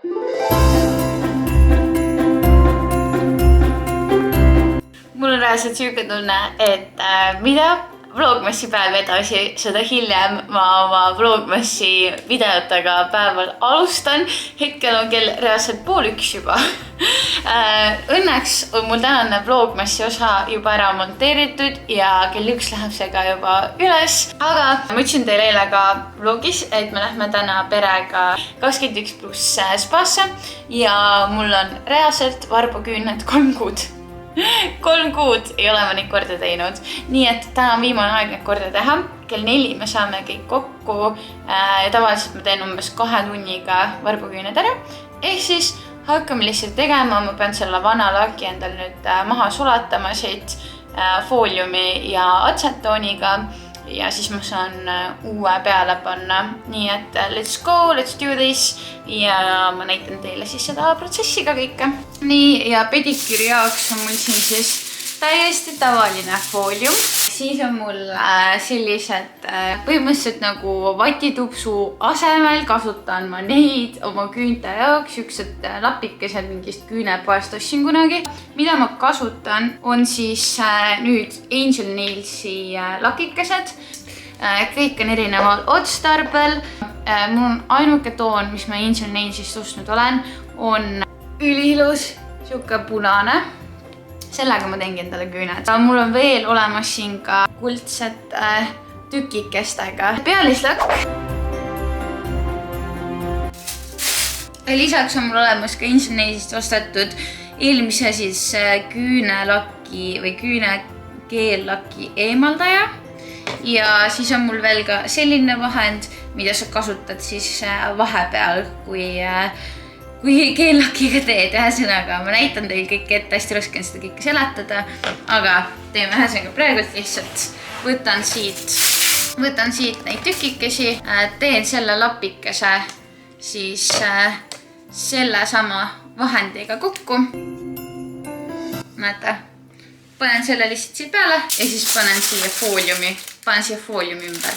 Mul on reaalselt siuke tunne, et mida Vlogmassi päev edasi, seda hiljem ma oma Vlogmassi videotega päeval alustan. Hetkel on kell reaalselt 12:30 juba. Õnneks on mul tänane Vlogmassi osa juba ära monteeritud ja kell 1 läheb see ka juba üles. Aga ma ütlesin teile eile ka vlogis, et me lähme täna perega 21+ spaasse ja mul on reaalselt varbaküüned 3 kuud. 3 kuud ei ole ma neid korda teinud. Nii et täna on viimane aeg neid korda teha. Kell 4 me saame kõik kokku. Tavaliselt ma teen umbes 2 tunniga varbaküüned ära. Ehk siis hakkame lihtsalt tegema. Ma pean selle vana laki endal nüüd maha sulatama siit fooliumi ja atsetooniga. Ja siis ma saan uue peale panna. Nii et let's go, let's do this. Ja ma näitan teile siis seda protsessi ka kõike. Nii, ja pediküüri jaoks on mul siin siis täiesti tavaline foolium. Siis on mul sellised põhimõtteliselt nagu vatitupsu asemel kasutan ma neid oma küünte jaoks. Siuksed lapikesed mingist küünepoest ostsin kunagi. Mida ma kasutan on siis nüüd Angel Nailsi lakikesed. Kõik on erineval otstarbel. Mul on ainuke toon, mis ma Angel Nailsist ostnud olen, on üliilus, siuke punane. Sellega ma teengi endale küüned. Mul on veel olemas siin ka kuldsed tükikestega pealislakk. Lisaks on mul olemas ka Angel Nailsist ostetud eelmise siis küünelaki või küünekeellaki eemaldaja. Ja siis on mul veel ka selline vahend, mida sa kasutad siis vahepeal, kui keellakiga teed. Ühesõnaga, ma näitan teil kõike ette, hästi raske on seda kõike seletada, aga teeme ühesõnaga praegult lihtsalt. Võtan siit neid tükikesi, teen selle lapikese siis selle sama vahendiga kokku. Näete, panen selle lihtsalt siit peale ja siis panen siia fooliumi ümber.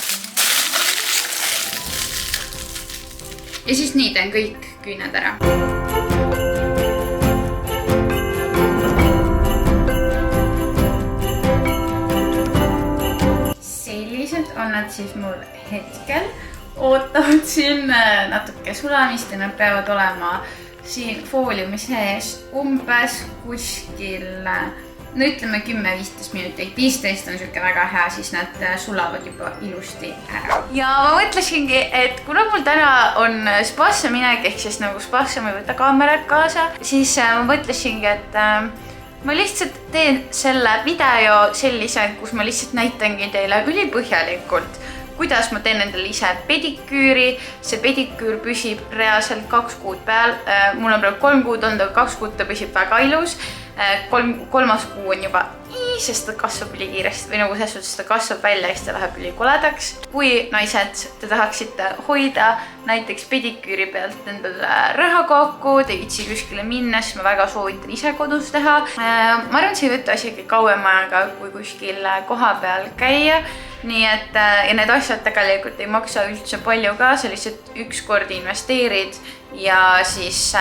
Ja siis niidan kõik küüned ära. Sellised on nad siis mul hetkel. Ootavad siin natuke sulamist ja nad peavad olema siin fooliumi sees umbes kuskil, no ütleme 10-15 minutit. 15 on siuke väga hea, siis nad sulavad juba ilusti ära. Ja ma mõtlesingi, et kuna mul täna on spaasse minek, ehk siis nagu spaasse ma ei võta kaamerat kaasa, siis ma mõtlesingi, et ma lihtsalt teen selle video sellise, kus ma lihtsalt näitangi teile ülipõhjalikult, kuidas ma teen endale ise pediküüri. See pediküür püsib reaalselt 2 kuud peal. Mul on praegu 3 kuud olnud, aga 2 kuud ta püsib väga ilus. 3. kuu on juba sest ta kasvab üli kiiresti või nagu selles suhtes ta kasvab välja ja siis ta läheb üli koledaks. Kui naised te tahaksite hoida näiteks pediküüri pealt endale raha kokku, te viitsi kuskile minna, siis ma väga soovitan ise kodus teha. Ma arvan, see ei võtta isegi kauem aega, kui kuskil koha peal käia. Nii et ja need asjad tegelikult ei maksa üldse palju ka, sa lihtsalt üks kord investeerid ja siis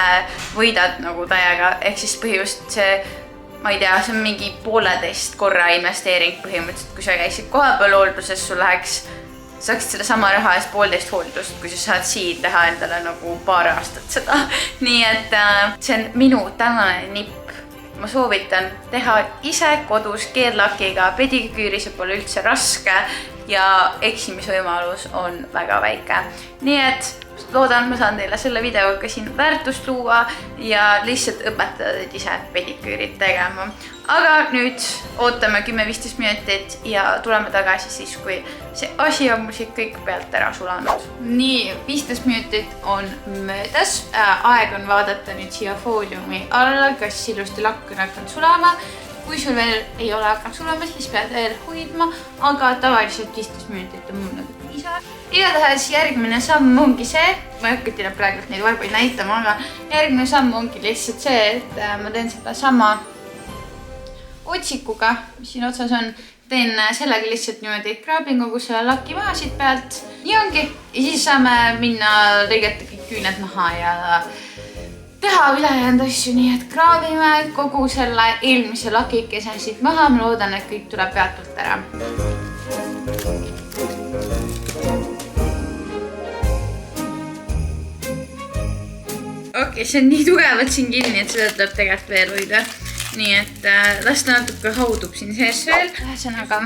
võidad nagu täiega, ehk siis põhimõtteliselt see, ma ei tea, see on mingi 1,5 korra investeering põhimõtteliselt, kui sa käisid kohapeal hoolduses, sul läheks, saaksid selle sama raha eest 1,5 hooldust, kui sa saad siin teha endale nagu paar aastat seda. Nii et see on minu tänane nipp. Ma soovitan teha ise kodus keellakiga pediküüri, see pole üldse raske ja eksimisvõimalus on väga väike. Nii et loodan, ma saan teile selle videoga siin väärtust luua ja lihtsalt õpetada teid ise pediküürid tegema. Aga nüüd ootame 10-15 minutit ja tuleme tagasi siis, kui see asi on mul siit kõik pealt ära sulanud. Nii, 15 minutit on möödas. Aeg on vaadata nüüd siia fooliumi alla, kas ilusti lakk on hakanud sulama. Kui sul veel ei ole hakanud sulama, siis pead veel hoidma, aga tavaliselt 15 minutit on mul nagu isa. Igatahes järgmine samm ongi see, ma ei hakka teile praegu neid varbaid näitama, aga järgmine samm ongi lihtsalt see, et ma teen seda sama otsikuga, mis siin otsas on. Teen sellega lihtsalt niimoodi kraabin kogu selle laki maha siit pealt. Nii ongi. Ja siis saame minna lõigata kõik küüned maha ja teha ülejäänud asju, nii et kraavime kogu selle eelmise lakikese siit maha. Ma loodan, et kõik tuleb peatult ära. Okei, see on nii tugevalt siin kinni, et seda tuleb tegelikult veel hoida. Nii et las ta natuke haudub siin sees veel. Ühesõnaga,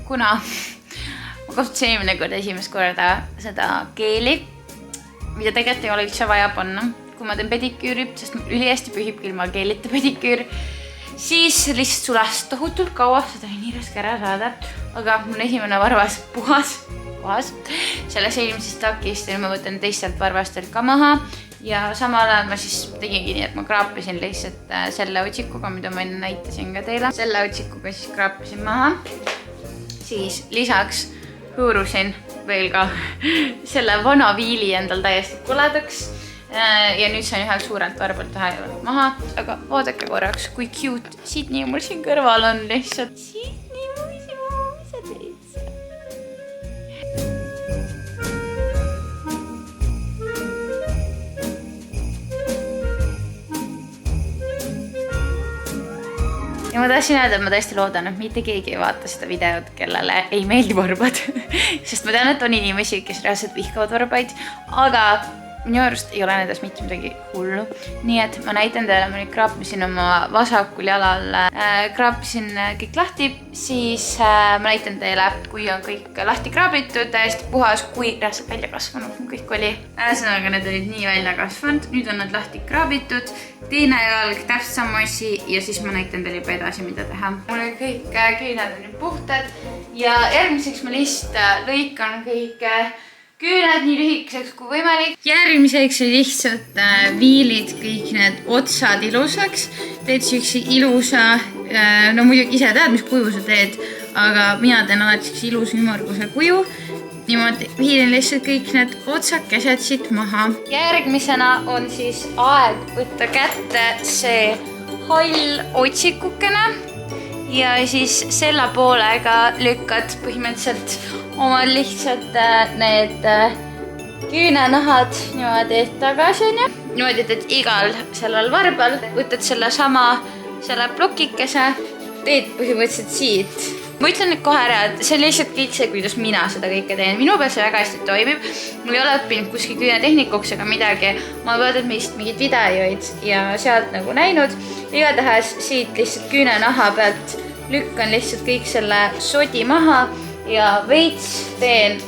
kuna ma kasutasin eelmine kord esimest korda seda keeli, mida tegelikult ei ole üldse vaja panna, kui ma teen pediküüri, sest ülihästi pühib ilma keelita pediküür, siis lihtsalt sulas tohutult kaua, seda oli nii raske ära saada, aga mul esimene varvas puhas selles eelmisest takist ja ma võtan teistelt varvastelt ka maha. Ja samal ajal ma siis tegingi nii, et ma kraapisin lihtsalt selle otsikuga, mida ma enne näitasin ka teile. Selle otsikuga siis kraapisin maha. Siis lisaks hõõrusin veel ka selle vana viili endal täiesti koledaks. Ja nüüd sain ühelt suurelt varbalt vähe maha. Aga vaadake korraks, kui cute Sydney mul siin kõrval on lihtsalt. Sydney, mis sa teed? Ja ma tahtsin öelda, et ma tõesti loodan, et mitte keegi ei vaata seda videot, kellele ei meeldi varbad. Sest ma tean, et on inimesi, kes reaalselt vihkavad varbaid, aga minu arust ei ole nendes mitte midagi hullu. Nii et ma näitan teile, ma nüüd kraapisin oma vasakul jalal, kraapisin kõik lahti, siis ma näitan teile, kui on kõik lahti kraabitud, täiesti puhas, kui reaalselt välja kasvanud kõik oli. Ühesõnaga, need olid nii välja kasvanud, nüüd on nad lahti kraabitud, teine jalg täpselt sama asi ja siis ma näitan teile juba edasi, mida teha. Mul on kõik küüned on nüüd puhtad ja järgmiseks ma lihtsalt lõikan kõik küüned nii lühikeseks kui võimalik. Järgmiseks lihtsalt viilid kõik need otsad ilusaks. Teed siuksi ilusa, no muidugi ise tead, mis kuju sa teed, aga mina teen alati siuksi ilusa ümmarguse kuju. Niimoodi viilin lihtsalt kõik need otsakesed siit maha. Järgmisena on siis aeg võtta kätte see hall otsikukene ja siis selle poolega lükkad põhimõtteliselt oma lihtsalt need küünenahad niimoodi tagasi. Niimoodi, et igal sellel varbal võtad selle plokikese, teed põhimõtteliselt siit. Ma ütlen nüüd kohe ära, et see on lihtsalt kõik see, kuidas mina seda kõike teen. Minu peal see väga hästi toimib. Mul ei ole õppinud kuskil küünetehnikuks ega midagi. Ma olen vaadanud meist mingid videoid ja sealt nagu näinud. Igatahes siit lihtsalt küünenaha pealt lükkan lihtsalt kõik selle sodi maha ja veits teen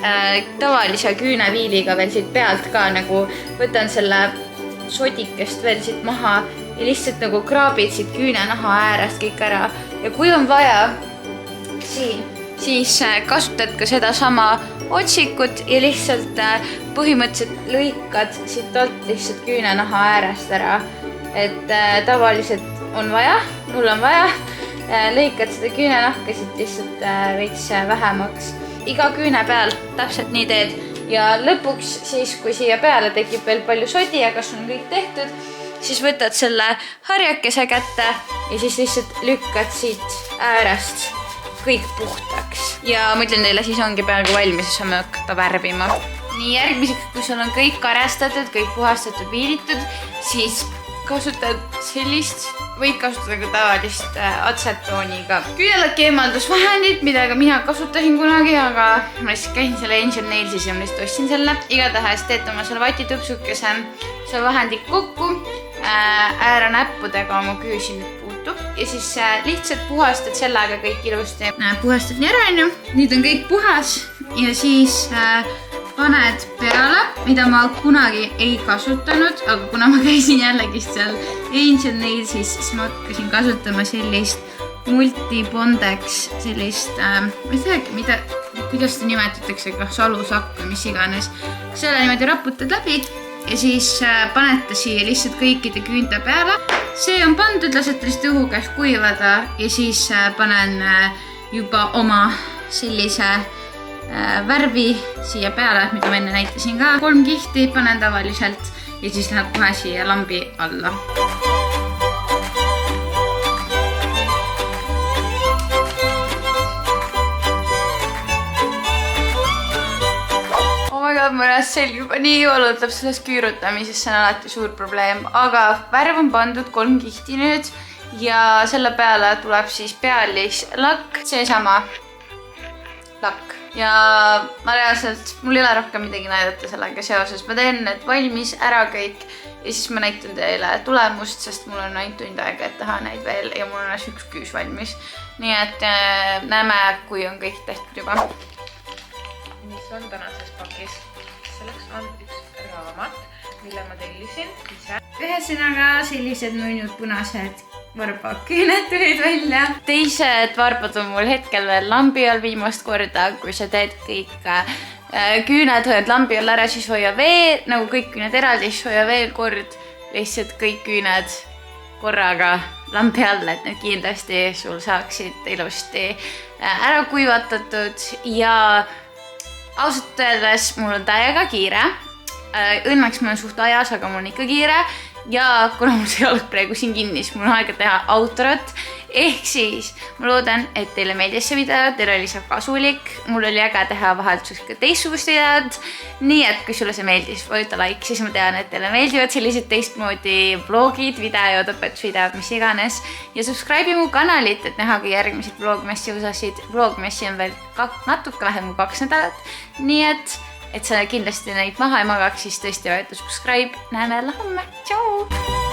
tavalise küüneviiliga veel siit pealt ka nagu võtan selle sodikest veel siit maha ja lihtsalt nagu kraabid siit küünenaha äärest kõik ära. Ja kui on vaja, siis kasutad ka seda sama otsikut ja lihtsalt põhimõtteliselt lõikad siit alt lihtsalt küünenaha äärest ära. Et tavaliselt on vaja, mul on vaja, lõikad seda küünenahka siit lihtsalt veits vähemaks. Iga küüne peal täpselt nii teed ja lõpuks siis, kui siia peale tekib veel palju sodi ja kas on kõik tehtud, siis võtad selle harjakese kätte ja siis lihtsalt lükkad siit äärest kõik puhtaks. Ja ma ütlen teile, siis ongi peaaegu valmis ja saame hakata värvima. Nii järgmiseks, kui sul on kõik karestatud, kõik puhastatud, viilitud, siis kasutad sellist, võid kasutada ka tavalist atsetooniga küünelaki eemaldusvahendit, mida ka mina kasutasin kunagi, aga ma lihtsalt käisin selle Angel Nailsis ja ma lihtsalt ostsin selle. Igatahes teed oma selle vatitõpsukese selle vahendik kokku, ääre näppudega oma küü siin puutub ja siis lihtsalt puhastad sellega kõik ilusti. Puhastad nii ära, nüüd on kõik puhas ja siis paned peale, mida ma kunagi ei kasutanud, aga kuna ma käisin jällegi seal Angel Nailsis, siis ma hakkasin kasutama sellist multibondex, sellist, ma ei teagi, kuidas seda nimetatakse, kas alusakk või mis iganes. Selle niimoodi raputad läbi ja siis panete siia lihtsalt kõikide küünte peale. See on pandud, lasete lihtsalt õhu käes kuivada ja siis panen juba oma sellise värvi siia peale, mida ma enne näitasin ka. 3 kihti panen tavaliselt ja siis läheb kohe siia lambi alla. Oh my god, mul ennast selg juba nii valutab selles küürutamises, see on alati suur probleem, aga värv on pandud 3 kihti nüüd ja selle peale tuleb siis pealislakk, seesama lakk. Ja ma reaalselt, mul ei ole rohkem midagi näidata sellega seoses, ma teen need valmis ära kõik ja siis ma näitan teile tulemust, sest mul on ainult tund aega, et teha neid veel ja mul on üks küüs valmis. Nii et näeme, kui on kõik tehtud juba. Mis on tänases pakis? Selleks on üks raamat, mille ma tellisin ise. Ühesõnaga sellised nunnud punased varbaküüned tulid välja. Teised varbad on mul hetkel veel lambi all viimast korda, kui sa teed kõik küüned hoiad lambi all ära, siis hoia veel, nagu kõik küüned eraldi, siis hoia veel kord lihtsalt kõik küüned korraga lambi all, et need kindlasti sul saaksid ilusti ära kuivatatud ja ausalt öeldes mul on täiega kiire. Õnneks ma olen suht ajas, aga mul on ikka kiire ja kuna mul see jalg praegu siin kinni, siis mul on aega teha outrot. Ehk siis ma loodan, et teile meeldis see video, teil oli see kasulik. Mul oli äge teha vahelt ka teistsugust videod. Nii et kui sulle see meeldis, vajuta like, siis ma tean, et teile meeldivad sellised teistmoodi vlogid, videod, õpetusvideod, mis iganes. Ja subscribe'i mu kanalit, et näha ka järgmised vlogmessi osasid. Vlogmessi on veel natuke vähem kui 2 nädalat. Nii et sa kindlasti neid maha ei magaks, siis tõesti vajuta subscribe. Näeme jälle homme. Tšau!